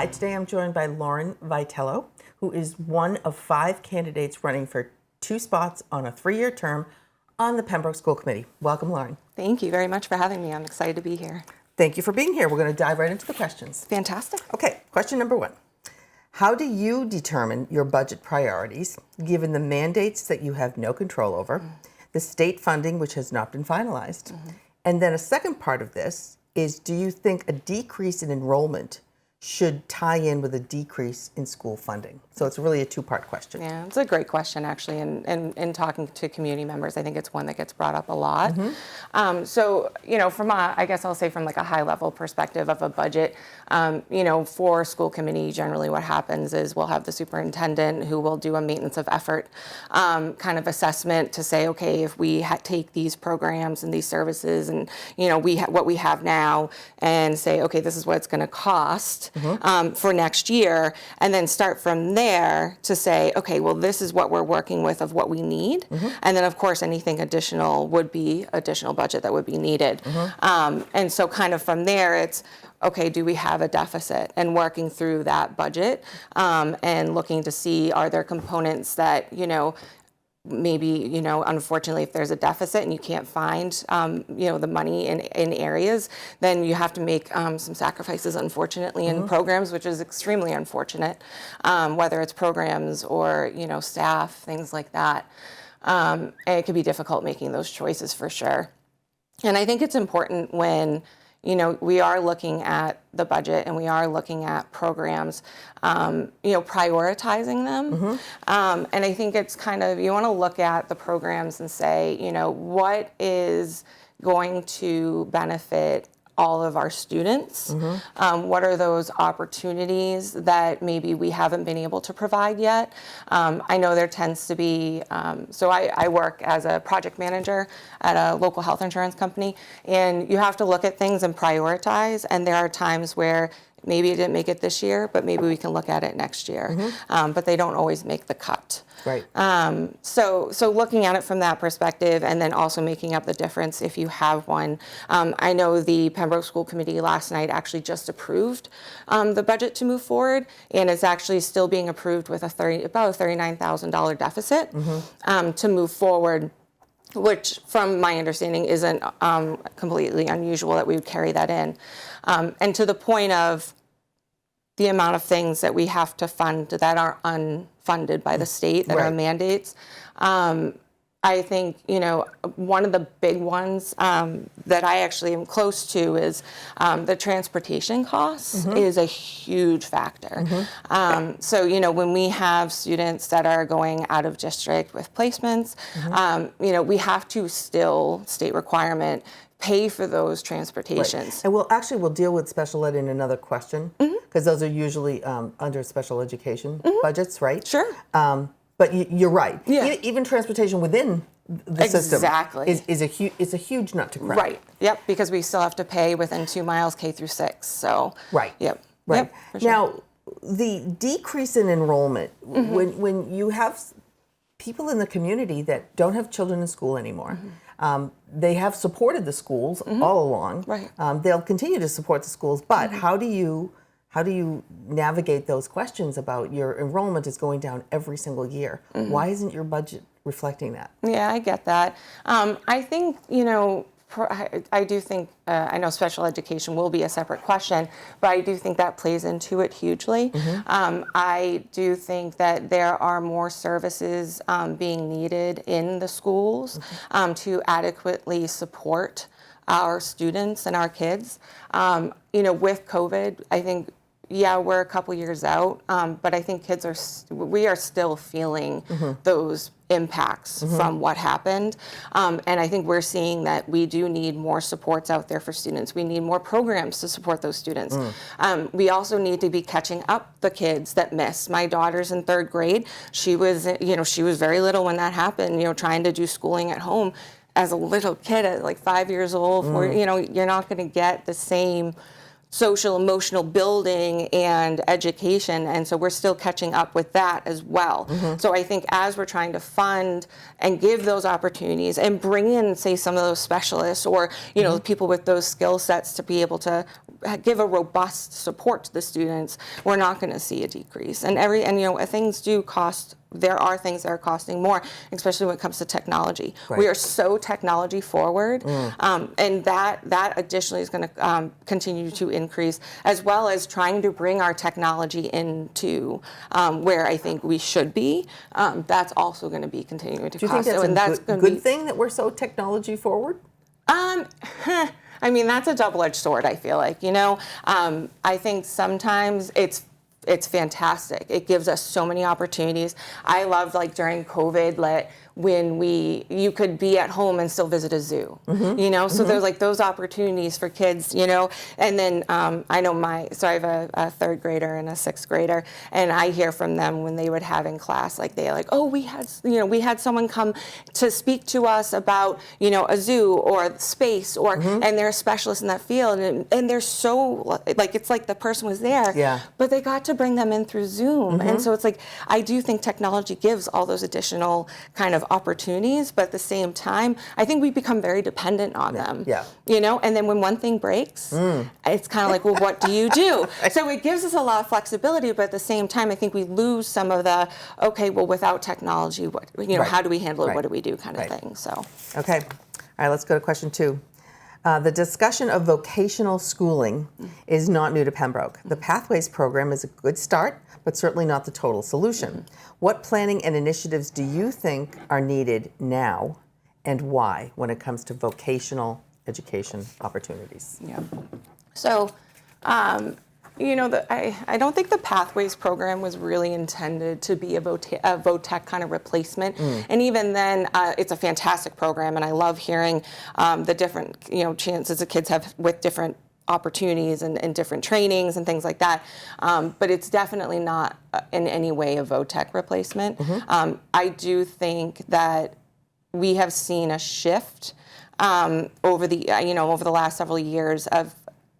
Hi, today I'm joined by Lauren Vitello, who is one of 5 candidates running for 2 spots on a 3-year term on the Pembroke School Committee. Welcome, Lauren. Thank you very much for having me. I'm excited to be here. Thank you for being here. We're going to dive right into the questions. Fantastic. Okay, question number 1. How do you determine your budget priorities, given the mandates that you have no control over, the state funding which has not been finalized? And then a second part of this is, do you think a decrease in enrollment should tie in with a decrease in school funding? So it's really a 2-part question. Yeah, it's a great question, actually. And in talking to community members, I think it's one that gets brought up a lot. So, from I guess I'll say from like a high level perspective of a budget, for school committee, generally what happens is we'll have the superintendent who will do a maintenance of effort kind of assessment to say, okay, if we take these programs and these services and, what we have now and say, okay, this is what it's going to cost for next year, and then start from there to say, okay, well, this is what we're working with of what we need. And then, of course, anything additional would be additional budget that would be needed. And so kind of from there, it's, okay, do we have a deficit? And working through that budget and looking to see, are there components that, maybe, unfortunately, if there's a deficit and you can't find, the money in areas, then you have to make some sacrifices, unfortunately, in programs, which is extremely unfortunate, whether it's programs or, staff, things like that. And it could be difficult making those choices for sure. And I think it's important when we are looking at the budget and we are looking at programs, prioritizing them. And I think it's kind of, you want to look at the programs and say, what is going to benefit all of our students? What are those opportunities that maybe we haven't been able to provide yet? I know there tends to be, so I work as a project manager at a local health insurance company, and you have to look at things and prioritize, and there are times where maybe it didn't make it this year, but maybe we can look at it next year. But they don't always make the cut. Right. So looking at it from that perspective, and then also making up the difference if you have one. I know the Pembroke School Committee last night actually just approved the budget to move forward, and it's actually still being approved with about a $39,000 deficit to move forward, which from my understanding isn't completely unusual that we would carry that in. And to the point of the amount of things that we have to fund that are unfunded by the state, that are mandates. I think, one of the big ones that I actually am close to is the transportation costs is a huge factor. So, when we have students that are going out of district with placements, we have to still, state requirement, pay for those transportations. And we'll deal with special ed in another question, because those are usually under special education budgets, right? Sure. But you're right. Yeah. Even transportation within the system is a huge nut to crack. Right. Yep. Because we still have to pay within 2 miles K through 6. So. Right. Yep. Right. Yep, for sure. Now, the decrease in enrollment, when you have people in the community that don't have children in school anymore, they have supported the schools all along. Right. They'll continue to support the schools, but how do you navigate those questions about your enrollment is going down every single year? Why isn't your budget reflecting that? Yeah, I get that. I think, I do think, I know special education will be a separate question, but I do think that plays into it hugely. I do think that there are more services being needed in the schools to adequately support our students and our kids. With COVID, I think, we're a couple years out, but I think we are still feeling those impacts from what happened. And I think we're seeing that we do need more supports out there for students. We need more programs to support those students. We also need to be catching up the kids that miss. My daughter's in 3rd grade. She was very little when that happened, trying to do schooling at home. As a little kid at like 5 years old, you're not going to get the same social emotional building and education, and so we're still catching up with that as well. So I think as we're trying to fund and give those opportunities and bring in, say, some of those specialists or people with those skill sets to be able to give a robust support to the students, we're not going to see a decrease. And things do cost. There are things that are costing more, especially when it comes to technology. Right. We are so technology forward, and that additionally is going to continue to increase, as well as trying to bring our technology into where I think we should be. That's also going to be continuing to cost. Do you think that's a good thing that we're so technology forward? I mean, that's a double-edged sword, I feel like, I think sometimes it's fantastic. It gives us so many opportunities. I loved, like, during COVID, when you could be at home and still visit a zoo, so there's like those opportunities for kids, and then I know I have a third grader and a sixth grader, and I hear from them when they would have in class, like, they're like, oh, we had someone come to speak to us about, a zoo or space, or, and they're a specialist in that field, and they're so, like, it's like the person was there, but they got to bring them in through Zoom, and so it's like, I do think technology gives all those additional kind of opportunities, but at the same time, I think we become very dependent on them. And then when one thing breaks, it's kind of like, well, what do you do? So it gives us a lot of flexibility, but at the same time, I think we lose some of the, okay, well, without technology, what, how do we handle it? What do we do, kind of thing. So. Okay. All right. Let's go to question 2. The discussion of vocational schooling is not new to Pembroke. The Pathways program is a good start, but certainly not the total solution. What planning and initiatives do you think are needed now, and why, when it comes to vocational education opportunities? Yeah. So, I don't think the Pathways program was really intended to be a VOTEC kind of replacement. And even then, it's a fantastic program, and I love hearing the different, chances that kids have with different opportunities and different trainings and things like that. But it's definitely not in any way a VOTEC replacement. I do think that we have seen a shift over the last several years of,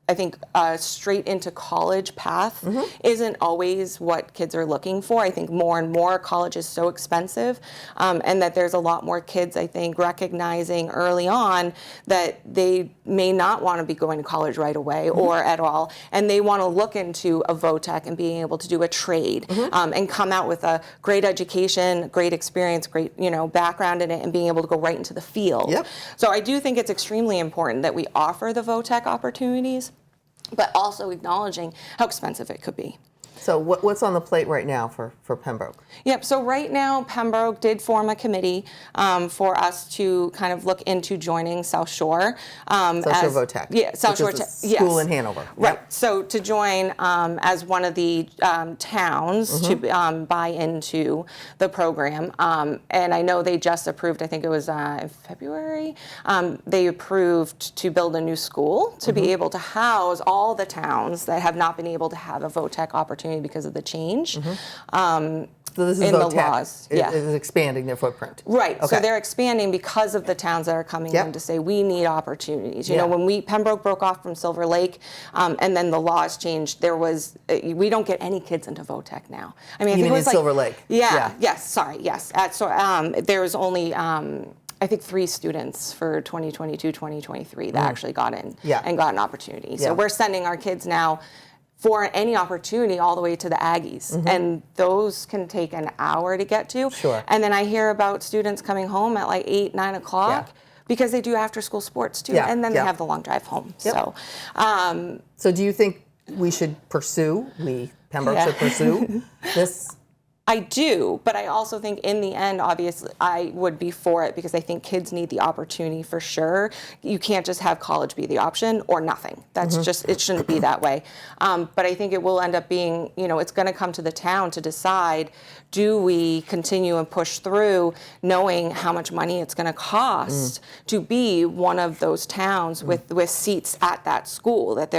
I think, straight into college path isn't always what kids are looking for. I think more and more college is so expensive, and that there's a lot more kids, I think, recognizing early on that they may not want to be going to college right away or at all, and they want to look into a VOTEC and being able to do a trade and come out with a great education, great experience, great background in it, and being able to go right into the field. So I do think it's extremely important that we offer the VOTEC opportunities, but also acknowledging how expensive it could be. So what's on the plate right now for Pembroke? Yep, so right now Pembroke did form a committee for us to kind of look into joining South Shore. South Shore VOTEC. Yeah, South Shore school in Hanover. Right, so to join as one of the towns to buy into the program. And I know they just approved, I think it was in February, they approved to build a new school to be able to house all the towns that have not been able to have a VOTEC opportunity because of the change. So this is in VOTEC. the laws. It is expanding their footprint. Right. Okay. So they're expanding because of the towns that are coming in to say we need opportunities. You know, when Pembroke broke off from Silver Lake, and then the laws changed, we don't get any kids into VOTEC now. I mean, I think it was like Silver Lake. Yes. There was only I think 3 students for 2022, 2023 that actually got in and got an opportunity. So we're sending our kids now for any opportunity all the way to the Aggies. And those can take an hour to get to. Sure. And then I hear about students coming home at like 8, 9 o'clock because they do after school sports too. And then they have the long drive home. So do you think we should pursue, Pembroke should pursue this? I do, but I also think in the end, obviously, I would be for it because I think kids need the opportunity for sure. You can't just have college be the option or nothing. That's just, it shouldn't be that way. But I think it will end up being, it's going to come to the town to decide, do we continue and push through knowing how much money it's going to cost to be one of those towns with seats at that school that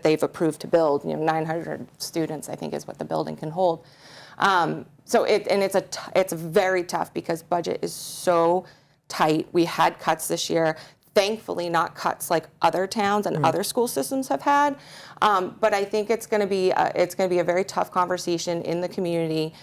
they've approved to build. 900 students, I think, is what the building can hold. It's very tough because budget is so tight. We had cuts this year. thankfully not cuts like other towns and other school systems have had. But I think it's going to be a very tough conversation in the community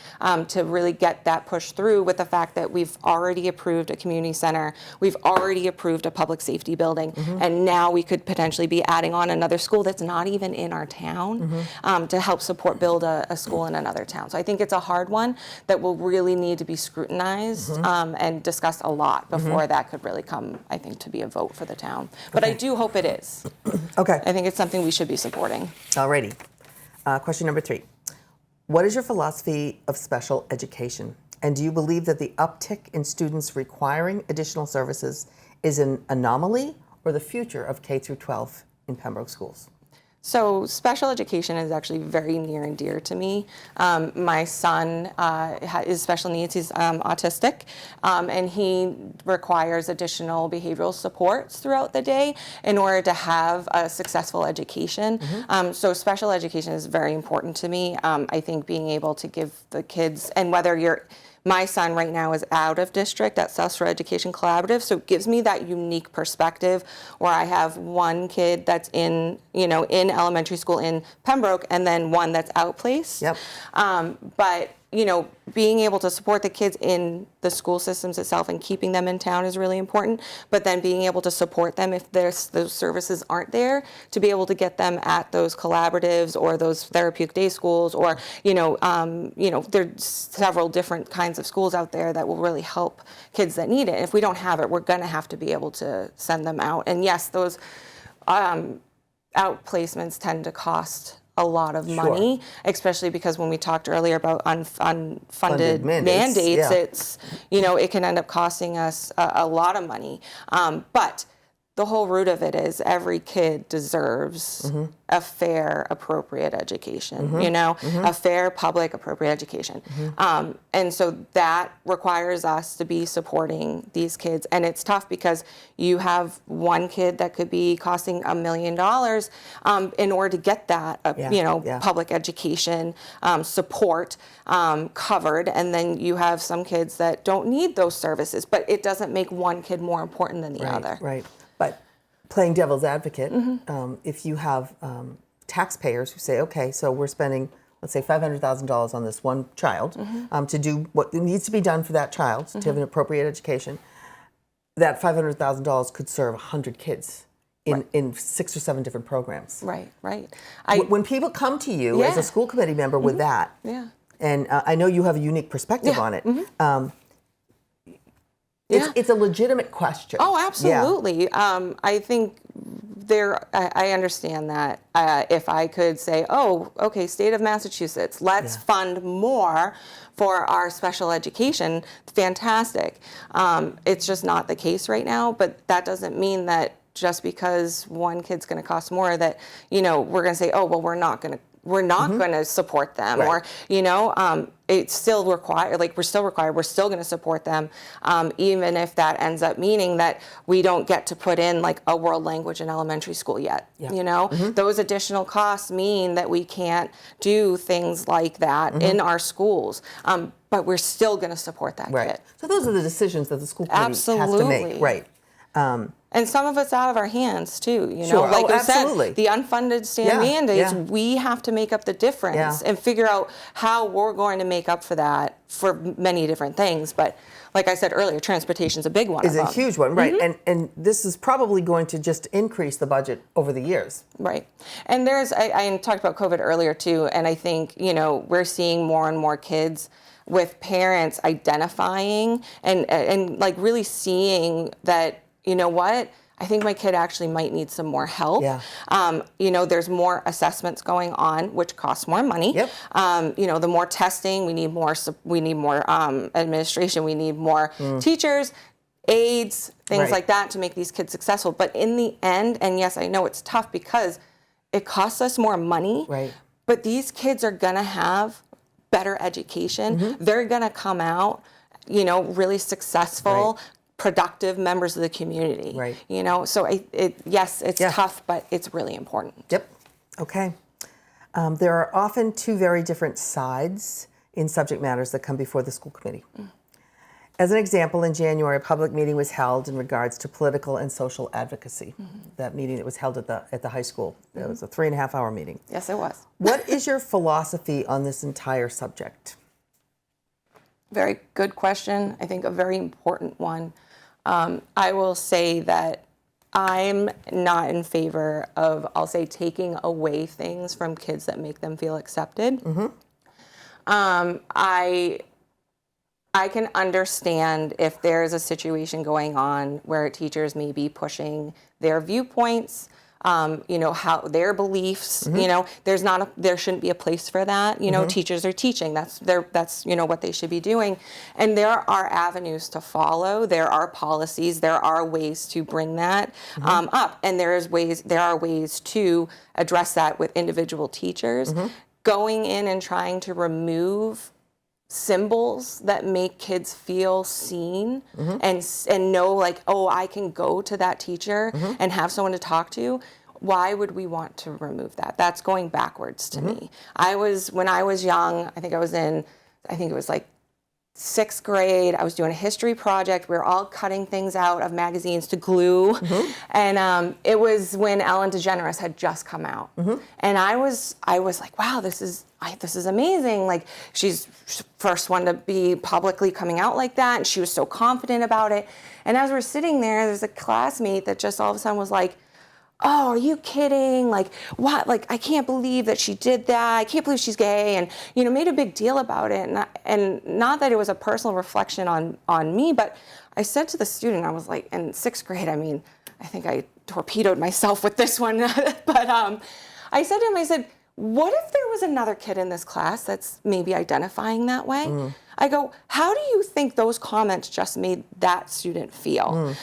to really get that pushed through, with the fact that we've already approved a community center, we've already approved a public safety building, and now we could potentially be adding on another school that's not even in our town to help support build a school in another town. So I think it's a hard one that will really need to be scrutinized and discussed a lot before that could really come, I think, to be a vote for the town. But I do hope it is. Okay. I think it's something we should be supporting. Alrighty. Question number 3. What is your philosophy of special education? And do you believe that the uptick in students requiring additional services is an anomaly or the future of K through 12 in Pembroke schools? So special education is actually very near and dear to me. My son is special needs. He's autistic, and he requires additional behavioral supports throughout the day in order to have a successful education. So special education is very important to me. I think being able to give the kids, and whether you're my son right now is out of district at South Shore Education Collaborative, so it gives me that unique perspective where I have one kid that's in elementary school in Pembroke and then one that's outplaced. Yep. But being able to support the kids in the school systems itself and keeping them in town is really important. But then being able to support them if those services aren't there, to be able to get them at those collaboratives or those therapeutic day schools, or there's several different kinds of schools out there that will really help kids that need it. And if we don't have it, we're going to have to be able to send them out. And yes, those outplacements tend to cost a lot of money, especially because when we talked earlier about unfunded mandates, it's, it can end up costing us a lot of money. But the whole root of it is every kid deserves a fair, appropriate education, a fair, public, appropriate education. And so that requires us to be supporting these kids. And it's tough because you have one kid that could be costing $1 million in order to get that, public education support covered. And then you have some kids that don't need those services, but it doesn't make one kid more important than the other. Right. But playing devil's advocate, if you have taxpayers who say, okay, so we're spending, let's say, $500,000 on this one child to do what needs to be done for that child to have an appropriate education, that $500,000 could serve 100 kids in 6 or 7 different programs. Right. When people come to you as a school committee member with that, and I know you have a unique perspective on it, it's a legitimate question. Oh, absolutely. I think I understand that. If I could say, okay, state of Massachusetts, let's fund more for our special education, fantastic. It's just not the case right now, but that doesn't mean that just because one kid's going to cost more that, we're going to say, we're not going to support them, or it's still required. We're still going to support them, even if that ends up meaning that we don't get to put in a world language in elementary school yet. Those additional costs mean that we can't do things like that in our schools. But we're still going to support that kid. So those are the decisions that the school committee has to make. Right. And some of it's out of our hands too, Sure. I said, the unfunded state mandates, we have to make up the difference and figure out how we're going to make up for that for many different things. But like I said earlier, transportation's a big one. Is a huge one, right? And this is probably going to just increase the budget over the years. Right. And I talked about COVID earlier too, and I think, we're seeing more and more kids with parents identifying and really seeing that, I think my kid actually might need some more help. There's more assessments going on, which costs more money. The more testing, we need more administration, we need more teachers, aides, things like that to make these kids successful. But in the end, and yes, I know it's tough because it costs us more money, but these kids are going to have better education. They're going to come out, really successful, productive members of the community. So it's tough, but it's really important. Okay. There are often 2 very different sides in subject matters that come before the school committee. As an example, in January, a public meeting was held in regards to political and social advocacy. That meeting that was held at the high school. It was a 3.5-hour meeting. Yes, it was. What is your philosophy on this entire subject? Very good question. I think a very important one. I will say that I'm not in favor of, I'll say, taking away things from kids that make them feel accepted. I can understand if there's a situation going on where teachers may be pushing their viewpoints, how their beliefs, there shouldn't be a place for that. Teachers are teaching. That's what they should be doing. And there are avenues to follow. There are policies. There are ways to bring that up. And there are ways to address that with individual teachers. Going in and trying to remove symbols that make kids feel seen and know, like, oh, I can go to that teacher and have someone to talk to. Why would we want to remove that? That's going backwards to me. When I was young, I think it was like 6th grade, I was doing a history project. We were all cutting things out of magazines to glue. And it was when Ellen DeGeneres had just come out. And I was like, wow, this is amazing. Like, she's first one to be publicly coming out like that. And she was so confident about it. And as we're sitting there's a classmate that just all of a sudden was like, oh, are you kidding? Like, what? Like, I can't believe that she did that. I can't believe she's gay. And, made a big deal about it. And not that it was a personal reflection on me, but I said to the student, I was like, in 6th grade, I think I torpedoed myself with this one. But I said to him, I said, what if there was another kid in this class that's maybe identifying that way? I go, how do you think those comments just made that student feel?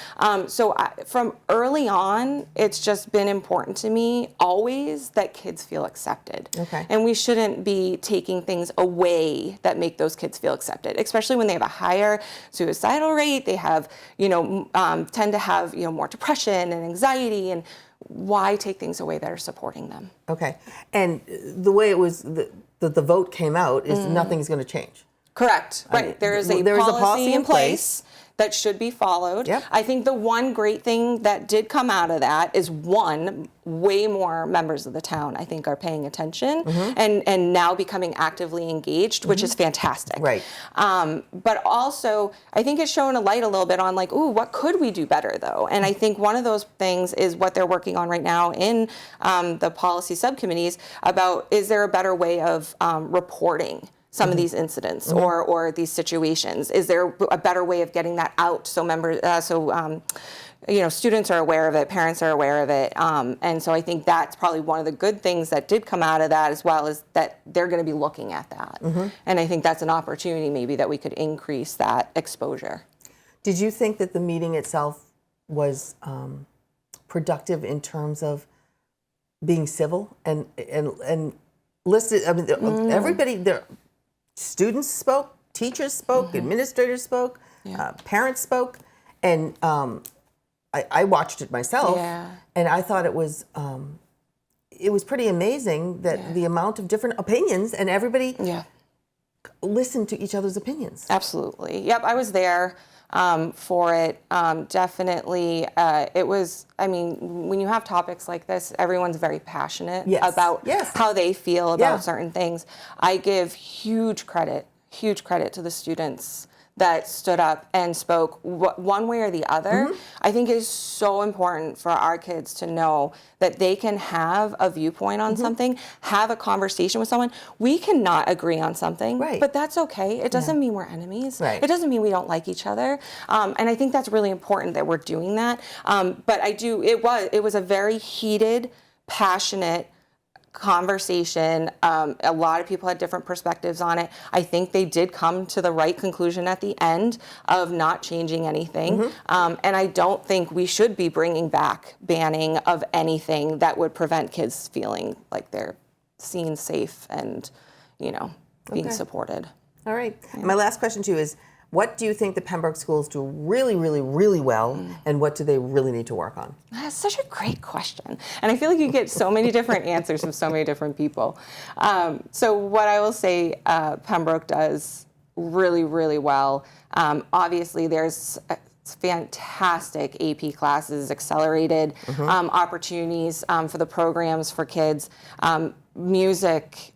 From early on, it's just been important to me always that kids feel accepted. And we shouldn't be taking things away that make those kids feel accepted, especially when they have a higher suicidal rate. They have, tend to have, more depression and anxiety, and why take things away that are supporting them? Okay. And the way it was, the vote came out is nothing's going to change. Correct. Right. There is a policy in place that should be followed. Yep. I think the one great thing that did come out of that is, way more members of the town, I think, are paying attention and now becoming actively engaged, which is fantastic. Right. But also, I think it's showing a light a little bit on, like, ooh, what could we do better, though? And I think one of those things is what they're working on right now in the policy subcommittees about, is there a better way of reporting some of these incidents or these situations? Is there a better way of getting that out so students are aware of it, parents are aware of it, and so I think that's probably one of the good things that did come out of that, as well as that they're going to be looking at that, and I think that's an opportunity maybe that we could increase that exposure. Did you think that the meeting itself was productive in terms of being civil and listed? I mean, everybody there. Students spoke, teachers spoke, administrators spoke, parents spoke, and I watched it myself, and I thought it was pretty amazing that the amount of different opinions, and everybody listened to each other's opinions. Absolutely. Yep, I was there for it. Definitely, it was, when you have topics like this, everyone's very passionate about how they feel about certain things. I give huge credit to the students that stood up and spoke one way or the other. I think it is so important for our kids to know that they can have a viewpoint on something, have a conversation with someone. We cannot agree on something, but that's okay. It doesn't mean we're enemies. It doesn't mean we don't like each other. And I think that's really important that we're doing that. But it was a very heated, passionate conversation. A lot of people had different perspectives on it. I think they did come to the right conclusion at the end of not changing anything. And I don't think we should be bringing back banning of anything that would prevent kids feeling like they're seen, safe, and, being supported. All right. Yeah. My last question to you is, what do you think the Pembroke schools do really, really, really well, and what do they really need to work on? That's such a great question. And I feel like you get so many different answers from so many different people. So what I will say Pembroke does really, really well. Obviously, there's fantastic AP classes, accelerated opportunities for the programs for kids. Music,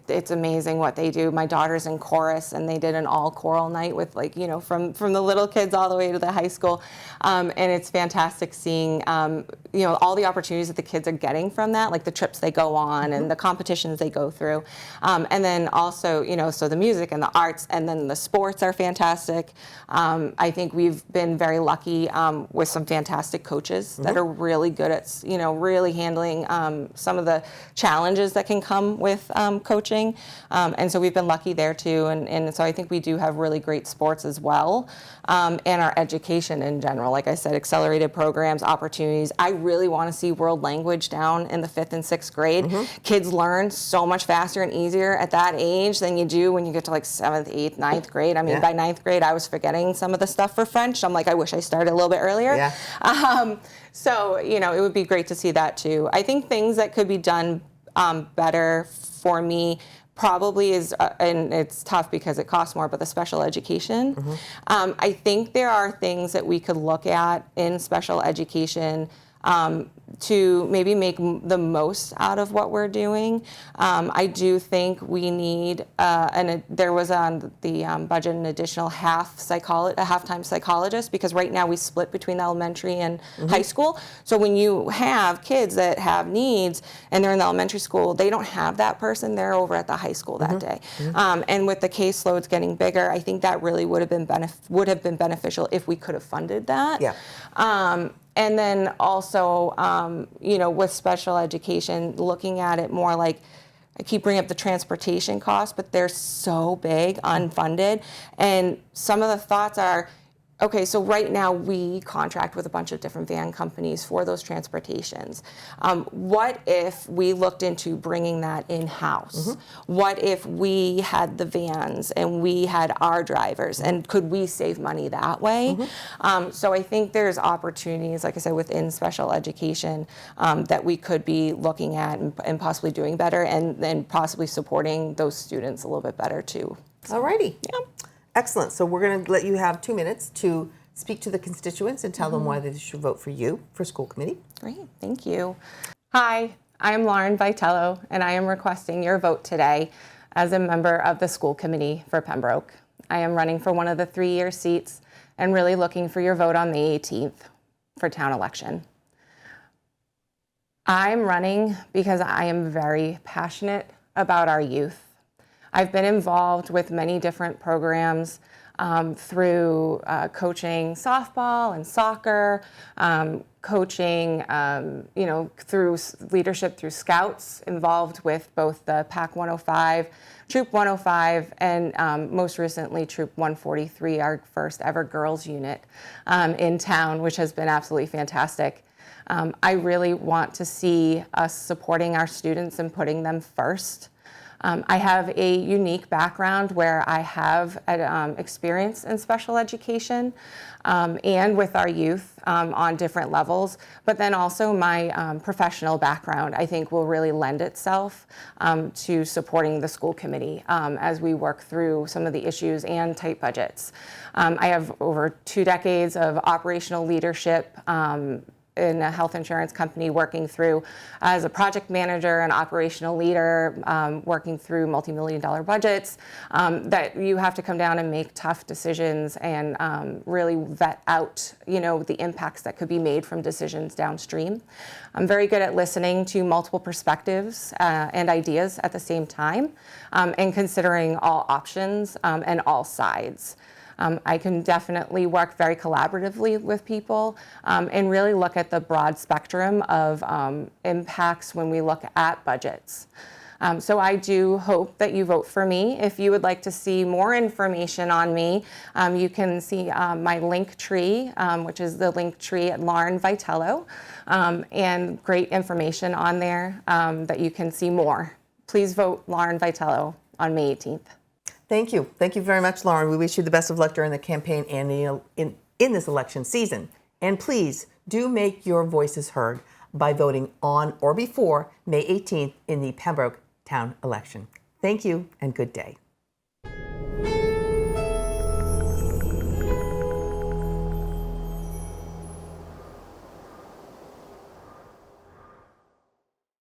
it's amazing what they do. My daughter's in chorus, and they did an all choral night with, like, you know, from the little kids all the way to the high school, and it's fantastic seeing you know, all the opportunities that the kids are getting from that, like the trips they go on and the competitions they go through, and then also, you know, so the music and the arts, and then the sports are fantastic. I think we've been very lucky with some fantastic coaches that are really good at, you know, really handling some of the challenges that can come with coaching, and so we've been lucky there too, and so I think we do have really great sports as well, and our education in general, like I said, accelerated programs, opportunities. I really want to see world language down in the 5th and 6th grade. Kids learn so much faster and easier at that age than you do when you get to like 7th, 8th, 9th grade. I mean, by 9th grade, I was forgetting some of the stuff for French. I'm like, I wish I started a little bit earlier. So, you know, it would be great to see that too. I think things that could be done better for me probably is, and it's tough because it costs more, but the special education. I think there are things that we could look at in special education to maybe make the most out of what we're doing. I do think we need, there was on the budget an additional half-time psychologist, because right now we split between elementary and high school. So when you have kids that have needs and they're in the elementary school, they don't have that person. They're over at the high school that day. And with the caseloads getting bigger, I think that really would have been beneficial if we could have funded that. And then also, you know, with special education, looking at it more like, I keep bringing up the transportation costs, but they're so big, unfunded. And some of the thoughts are, okay, so right now we contract with a bunch of different van companies for those transportations. What if we looked into bringing that in-house? What if we had the vans and we had our drivers, and could we save money that way? So I think there's opportunities, like I said, within special education that we could be looking at and possibly doing better, and possibly supporting those students a little bit better too. Alrighty. Excellent. So we're going to let you have 2 minutes to speak to the constituents and tell them why they should vote for you for school committee. Great. Thank you. Hi, I'm Lauren Vitello, and I am requesting your vote today as a member of the school committee for Pembroke. I am running for one of the 3-year seats and really looking for your vote on May 18th for town election. I'm running because I am very passionate about our youth. I've been involved with many different programs through coaching softball and soccer, coaching, you know, through leadership through Scouts, involved with both the PAC 105, Troop 105, and most recently Troop 143, our first ever girls unit in town, which has been absolutely fantastic. I really want to see us supporting our students and putting them first. I have a unique background where I have experience in special education and with our youth on different levels, but then also my professional background, I think, will really lend itself to supporting the school committee as we work through some of the issues and tight budgets. I have over 2 decades of operational leadership in a health insurance company, working through as a project manager and operational leader, working through multi-million-dollar budgets, that you have to come down and make tough decisions and really vet out, you know, the impacts that could be made from decisions downstream. I'm very good at listening to multiple perspectives and ideas at the same time, and considering all options and all sides. I can definitely work very collaboratively with people and really look at the broad spectrum of impacts when we look at budgets. So I do hope that you vote for me. If you would like to see more information on me, you can see my link tree, which is the link tree at Lauren Vitello, and great information on there that you can see more. Please vote Lauren Vitello on May 18th. Thank you. Thank you very much, Lauren. We wish you the best of luck during the campaign and in this election season. And please do make your voices heard by voting on or before May 18th in the Pembroke town election. Thank you and good day.